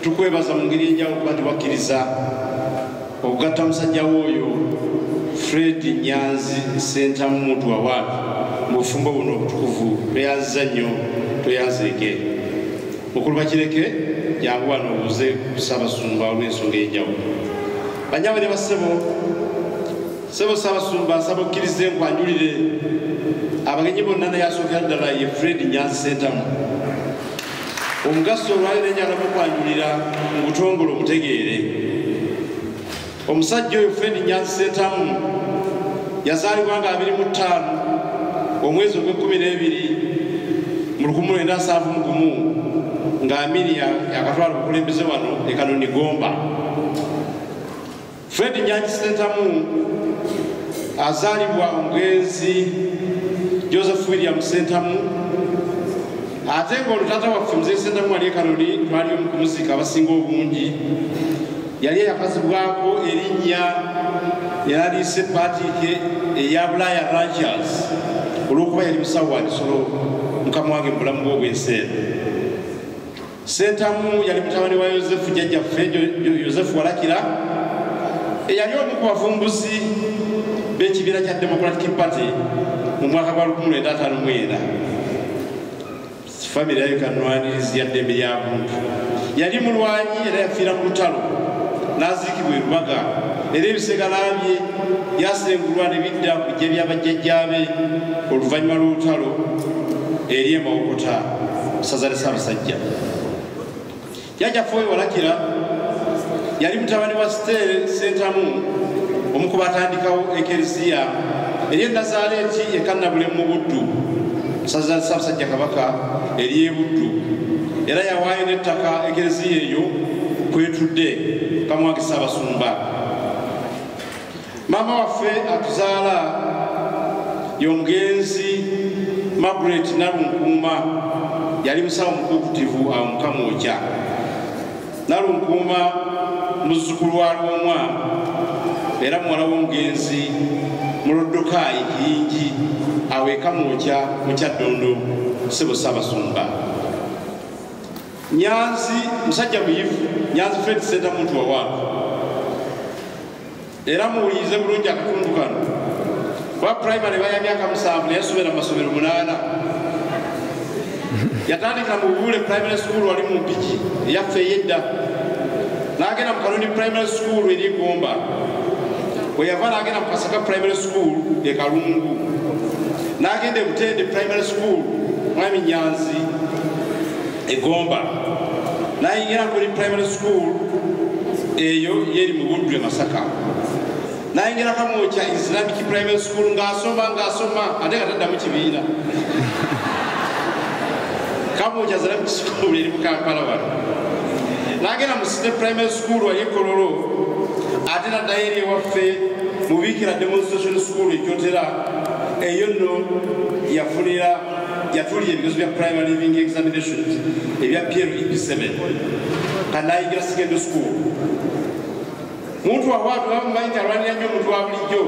tukwebaza mu ngeri enjawulo kuba tiwakkiriza okugatta musajja w'oyo Fred Nyanzi Sentamu muntu wawaatu mu bufumbo buno obutukuvu tweyanziza nnyo tweyanzeeke mukulu bakireke jangu wano obuuze ku Ssaabasumba olw'ensonga ey'enjawulo banyawe ne bassebo Ssaabasumba nsaba okkirize nkwanjulire abagenyi bonna naye asookera ddala ye Fred Nyanzi Sentamu omugaso olwali nenjala mukwanjulira mu butongole omutegeere omusajja oyo Fred Nyanzi Sentamu yazaalibwa nga 25 omwezi ogw'12 mu 1971 nga Amini yakatwala obukulembeze wano e Kanoni Gomba. Fred Nyanzi Sentamu azaalibwa omugenzi Joseph William Sentamu ate ng'olutata waffe Mzee Sentamu ali e Kanoni twali omu kumusika abasinga obungi yali yakazibwako erinnya yalaliise paatiike eya Bulaya Rangers olw'okuba yali musawo wa Kisoro mukama wange mu bulamu bwe obwenseera. Sentamu yali mutabani wa Yozefu jjajjaffe Yozefu Walakira eyali omu ku bavumbuzi b'ekibiina kya Democratic Party mu mwaka gwa 1959. Famire yayo kanwanirizi ya ddembe lya muntu yali mulwanyi era yafiira mu lutalo n'aziikibwa e Lubaga era ebisegala bye byasengulwa ne bidda ku bijja by'abajjajjaabe oluvannyuma lw'olutalo eri e Mawokota ssaza ne Ssaabasajja. Jjajjaffe oyo Walakira yali mutabani wa Sitere Sentamu omu ku batandikawo ekereziya eri e Nazaaleeti e Kannabulemu mu Buddu ssaza ne Ssaabasajja Kabaka eri e Buddu era yawaayo n'ettaka ekereziya eyo kwetudde kamwange Ssaabasumba. Maama waffe atuzaala y'omugenzi Margaret Nalunkuuma yali musawo mukuukutivu awo Mukamwokya. Nalunkuuma muzzukulu wa Lwomwa era muwala w'omugenzi Mulodokaayi Kiyingi awo e Kamwokya mu Kyaddondo ssebo Ssaabasumba. Nyanzi musajja muyivu Nyanzi Fred Sentamu muntu wawaatu era muwulirize bulungi akatundu kano kuba primary baya myaka 7 naye yasomera mu masomero 8 yatandikira mu Buule primary school wali mu Mpigi eyaffe ey'edda n'agenda mu Kanoni primary school eri Gomba bwe yava n'agenda mu Kasaka primary school e Kalungu n'agenda e Butende primary school mwami Nyanzi e Gomba n'ayingira kuri primary school eyo yeri mu Buddu e Masaka n'ayingira Kamwokya Islamic primary school ng'asoma ate nga tadda mu kibiina Kamwokya Islamic school eri mu Kampala wano n'agenda mu City primary school wali e Kololo ate n'addayo eri ewaffe mu Biikira demonstration school e Kyotera eyo nno yatulira ebigezo bya primary living examinations ebya Pierre EP7 kanayingira secondary school. Muntu wawaatu bamumanyi nti alwanira nnyo omuntu wa bulijjo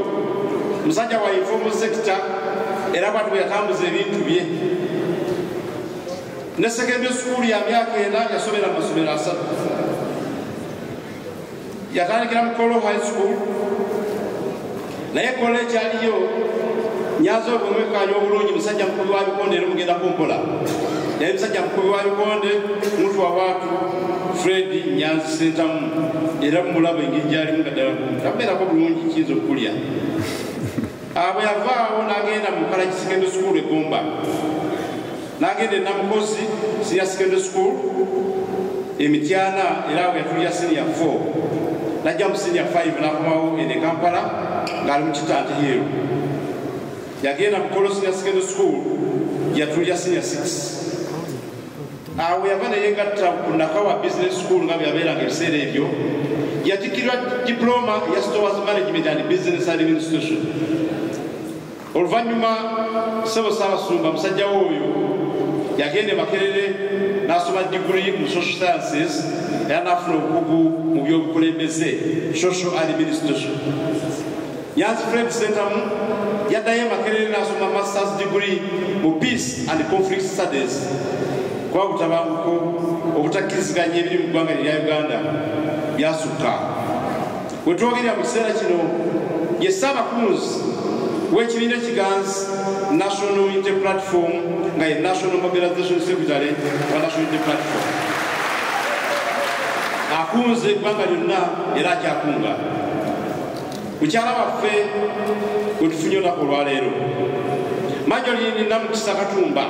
musajja wa informal sector era bwatu bwe yatambuza ebintu bye. Ne secondary school ya myaka 4 yasomera mu masomero 3 yatandikira mu Kolo High School naye college aliyo Nyanzi obwemekanya obulungi musajja mukubi wa bikonde era mugenda kumpola yali musajja mukubi wa bikonde muntu wawaatu Fred Nyanzi Sentamu era mulaba engeri gyalimu nga ddala tabeerako bulungi kiyinza okukulya. Bwe yavaawo n'agenda mu College Secondary School e Gomba n'agenda e Namukozi Senior Secondary School e Mityana era awo yatulira Senior 4 n'ajja mu Senior 5 n'akomawo ene Kampala ng'ali mu Kitante Hill. Yagenda mu Kolo Senior Secondary School yatulira Senior 6 awo yava neyegatta ku Nakawa Business School nga byabeeranga ebiseera ebyo yatikirwa diploma ya Stores Management and Business Administration. Oluvannyuma ssebo Ssaabasumba musajja oyo yagenda e Makerere n'asoma degree mu Social Sciences era n'afuna obukugu mu by'obukulembeze Social Administration. Nyanzi Fred Sentamu yaddayo e Makerere n'asoma Masters degree mu Peace and Conflict Studies kuba butabanguko obutakkiriziganya ebiri mu ggwanga lya Uganda byasukka. We twogerera mu kiseera kino ye Ssaabakunzi w'ekibiina ekiganzi National Unity Platform nga ye National Mobilization Secretary wa National Unity Platform akunze eggwanga lyonna era akyakunga. Mukyala waffe we tufunye olunaku olwaleero Majolini Namukisa Katumba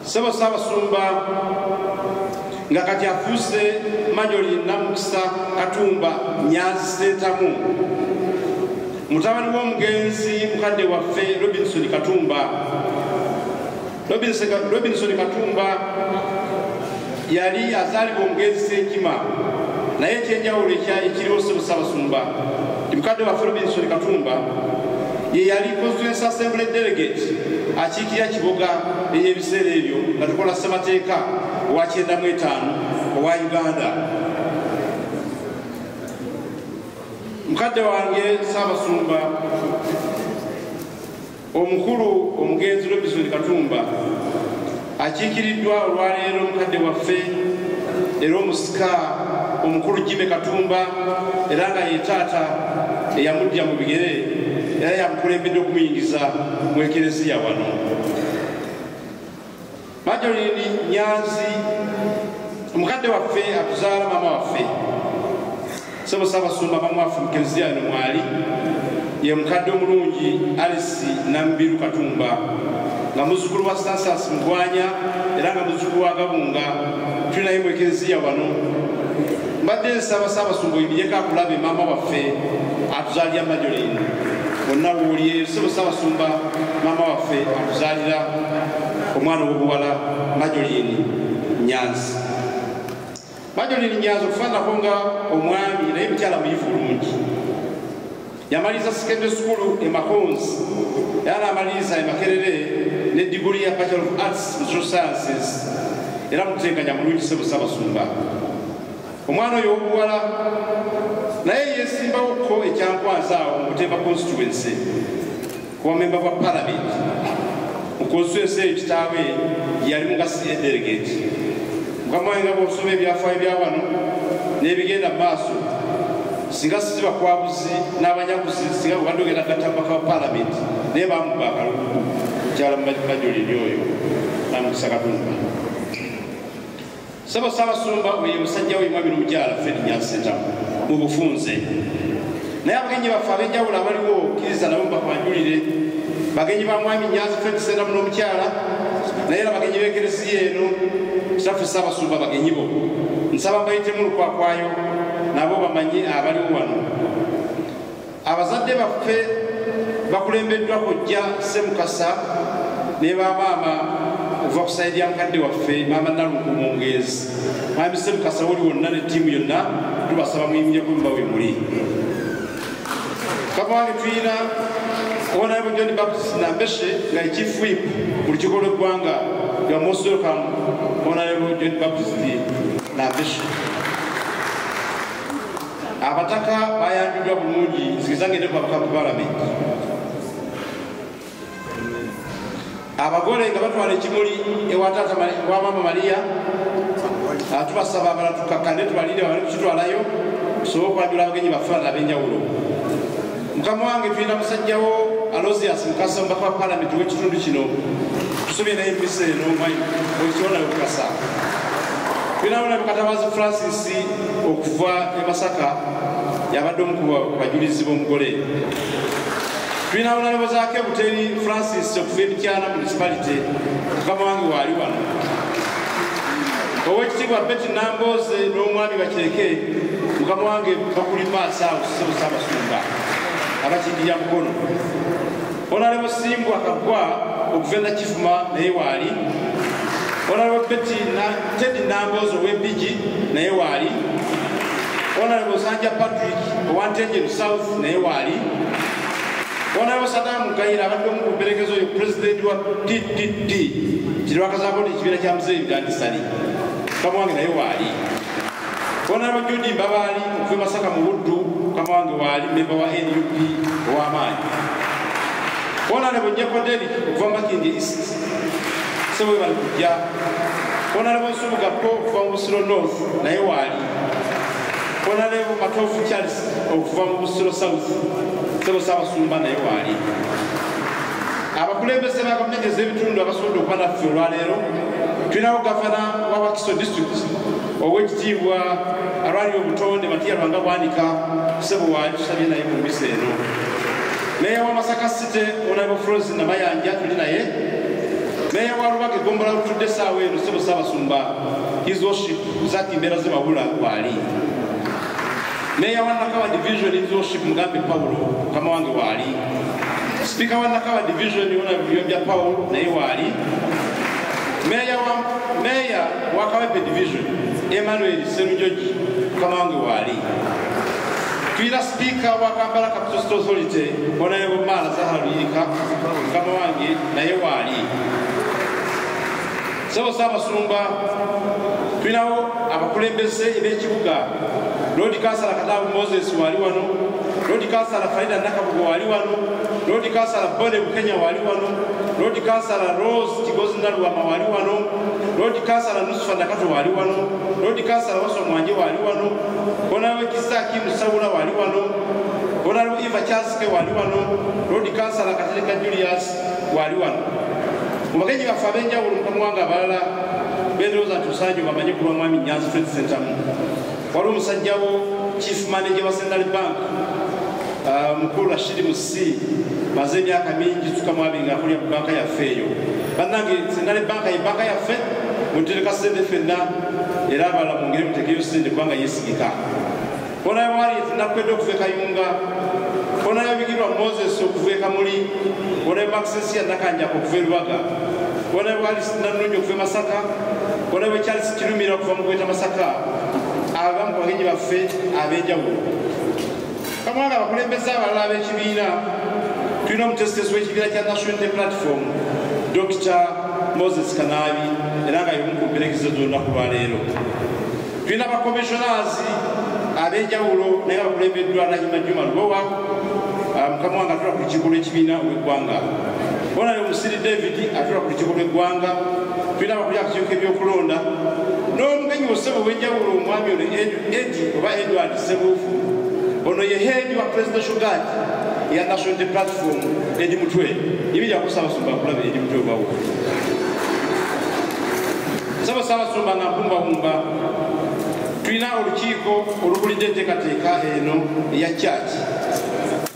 Ssebo Ssaabasumba nga kati afuuse Majolini Namukisa Katumba Nyanzi Sentamu mutabani w'omugenzi mukadde waffe Robinson Katumba. Robinson Katumba yali azaalibwa omugenzi Ssenkima naye ekyenjawulo ekiriwo Ssebo Ssaabasumba mukadde waffe Robinson Katumba ye yali Constituency Assembly Delegate akiikirira Kiboga ey'ebiseera ebyo nga tukola ssemateeka owa 95 owa Uganda. Mukadde wange Ssaabasumba omukulu omugenzi Robinson Katumba akiikiriddwa olwaleero mukadde waffe era omusika omukulu Jimmy Katumba era nga ye taata eyamudya mu bigere era yamukulembedde okumuyingiza mu ekereziya wano. Majolini Nyanzi omukadde waffe atuzaala mama waffe Ssebo Ssaabasumba mama waffe mu kereziya eno mwali ye mukadde omulungi Alice Nambiru Katumba nga muzzukulu wa Stansas Mugwanya era nga muzzukulu wa Gabunga tulinaye mu ekereziya wano. Mbadde nsaba Ssaabasumba oyimiryeko akulabe mama waffe atuzaalira Majolini bonna woolye Ssebo Ssaabasumba mama waffe atuzaalira omwana w'obuwala Majolini Nyanzi. Majolini Nyanzi okufaanako nga omwami naye mukyala muyivu bulungi. Yamaliriza secondary school e Makonzi era n'amaliriza e Makerere ne diguli ya Bachelor of Arts in Social Sciences era muteekanya mulungi Ssebo Ssaabasumba. Omwana oyo w'obuwala naye yeesimbawokko ekyankwaza awo mu Butemba constituency kuba memba bwa parliament mu constituency eyo kitaawe yali mugasi delegate. Mukama wange nga bw'osoma ebyafaayo bya wano n'ebigenda mu maaso singa sizi bakwabuzi n'abanyaguzi singa buganda ogenda gatambaka wa parliament naye bamuba akalulu mukyala Majolini oyo Namukisa Katumba. Ssebo Ssaabasumba oyo musajja we mwami n'omukyala Fred Nyanzi Sentamu mu bufunze naye abagenyi baffe ab'enjawulo abaliwo kkiriza nabo mbakwanjulire bagenyi ba mwami Nyanzi Fred Sentamu n'omukyala naye era bagenyi b'ekereziya eno kitaffe Ssaabasumba bagenyi bo nsaba mbayitemu lukwakwayo nabo bamanyi abaliwo wano. Abazadde baffe bakulembeddwa kojja Ssemukasa ne bamaama okuva ku sayidi ya mukadde waffe maama Nalungu Mwongezi mwami Ssemukasa woli wonna ne ttiimu yonna tubasaba muyimiryeko mubawe muli. Kama wange tuyina Honorable John Baptist Nambeshe nga Chief Whip mu lukiiko lw'eggwanga nga most welcome Honorable John Baptist Nambeshe. Abataka bayanjuddwa bulungi nzigizangende ku babaka mu parliament. Abagole nga batwala ekimuli ewa taata wa mama Maria tubasaba abala tukakkane tubalinde bali kukitwalayo tusobola okwanjula abagenyi baffe ab'enjawulo. Mukama wange tulina musajjawo Alozias Mukasa omubaka wa parliament w'ekitundu kino tusomye naye embisa eno okiwona okukasa. Tulina Honorable Katabazi Francis okuva e Masaka yabadde omu ku bajulizi b'omugole. Tulina Honorable Zaake Buteri Francis okuva Emityana municipality Mukama wange waali wano. Oweekitiibwa Betty Namboze n'omwami Bakireke Mukama wange bakuli maaso awo Ssebo Ssaabasumba abakiddirya mukono. Honorable Simbwa Kaggwa okuva e Nakifuma naye waali. Honorable Betty Teddy Namboze ow'Embigi naye waali. Honorable Sanja Patrick owantenjeru South naye waali. Honorable Sadamu Gaira abadde omu ku mperekezo oyo president wa TTT kirwakazaako ekibiina kya Muzeeyi Gandisali Mukama wange naye waali. Honorable Judy Mbabaali okuva e Masaka mu Buddu Mukama wange waali memba wa NUP ow'amaanyi. Honorable Nyeko Derrick okuva Makindye East. sebo bali kujja Honorable Subugapo okuva mu Busiro North naye waali Honorable Matofu Charles okuva mu Busiro South sebo Ssaabasumba naye waali abakulembeze ba gavumenti ez'ebitundu abasobodde okuba naffe olwaleero tulinawo gavana wa Wakiso district ow'ekitiibwa alwali obutonde Matiya Lwanga Bwanika sebo waali tusabye naye mu mbisa eno meya wa Masaka City Honorable Florence Namayanja tuli naye meya wa Lubage Gombola tutudde essaawa eno sebo Ssaabasumba his worship Zaki Mbeera Zebabula waali meya wa Nakawa division his worship Mugambe Paulo kama wange waali Speaker wa Nakawa division Biyobya Paulo naye waali meya wa Kawepe division Emmanuel Serujoji kama wange waali Twila Speaker wa Kampala Capital Authority Honorable Mala Zaharuyika kama wange naye waali sebo Ssaabasumba tulinawo abakulembeze b'ekibuga Lord Councillor Katabu Moses waali wano Lord Councillor Farida Nakabugo waali wano Lord Councillor Bode Bukenya waali wano Lord Councillor Rose Kigozi Nalwama waali wano Lord Councillor Nusufa Nakato waali wano Lord Councillor Waso Mwanje waali wano Honorable Kisaki Musawula waali wano Honorable Eva Chaske waali wano Lord Councillor Katereka Julius waali wano Mubagenyi baffe ab'enjawulo mu kamwanga abalala beerowooza nti Osaanjo bamanyi kulwa Mwami Nyanzi Trade Center wali omusajjawo Chief Manager wa Central Bank mukulu Rashid Musi maze emyaka mingi tukamu abiri ng'akolera ku banka yaffe eyo bannange Central Bank ye banka yaffe mutereka ssente ffenna era abalala mwongere muteekeyo ssente kubanga yeesigika Honorable Harriet Nakwedde okuva e Kayunga Honorable Bigirwa Moses okuva e Kamuli Honorable Maxensia Nakanjako okuva e Lubaga Honorable Alice Nannungi okuva e Masaka Honorable Charles Kirumira okuva mu Gweta Masaka abamu ku bagenyi baffe ab'enjawulo kamwanga abakulembeze abalala ab'ekibiina tulina omutesitesi w'ekibiina kya National Unity Platform Dr. Moses Kanaabi era nga y'omu ku mperekeze z'olunaku lwaleero tulina abakomissionazi ab'enjawulo naye abakulembeddwa Rahima Juma Lubowa mukamwanga atula ku lukiiko lw'ekibiina olw'eggwanga Honorable Musiri David atula ku lukiiko lw'eggwanga tulina abakulira ku kiiko ebyokulonda n'omugenyi wosebo w'enjawulo omwami ono Edi oba Edward Sebuufu ono ye head wa presidential guard ya National Unity Platform Edi Mutwe ibijja ku Ssaabasumba kulaba Edi Mutwe obawo sebo Ssaabasumba nga mpumbahumba tulina olukiiko olubulidde enteekateeka eno eya church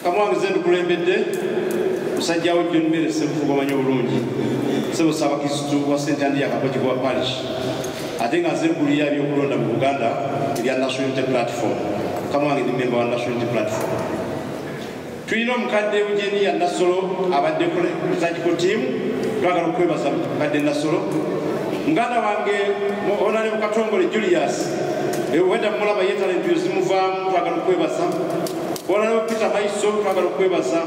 kamwange ze ndukulembedde musajjawo John Mary Sebuufu gwamanyi obulungi sebo Ssaabakristu wa St. Andrew Kapojigo wa parish ate nga nze nkulira ebyokulonda mu Buganda ebya National Unity Platform kamwange ndi member wa National Unity Platform tulina omukadde Eugenia Nasolo abadde ku team twagala okwebaza mukadde Nasolo muganda wange Honorable Katongole Julius wenda mulaba yetale mpyo zimuvaamu twagala okwebaza Honorable Peter Maiso twagala okwebaza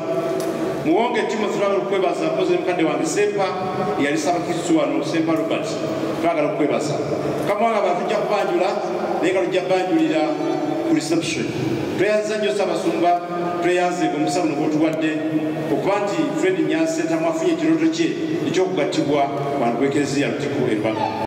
muwonge Timothy twagala okwebaza mpoze mukadde wange Sempa yali Ssaabakristu wano Sempa Robert twagala okwebaza kamwanga batujja kubanjula naye nga tujja banjulira ku reception tweyanza nnyo Ssaabasumba tweyanze omusa buno bw'otuwadde okuba nti Fred Nyanzi Center mwafunye ekirooto kye ekyokugattibwa bantu b'Eklezia Lutikko Embaga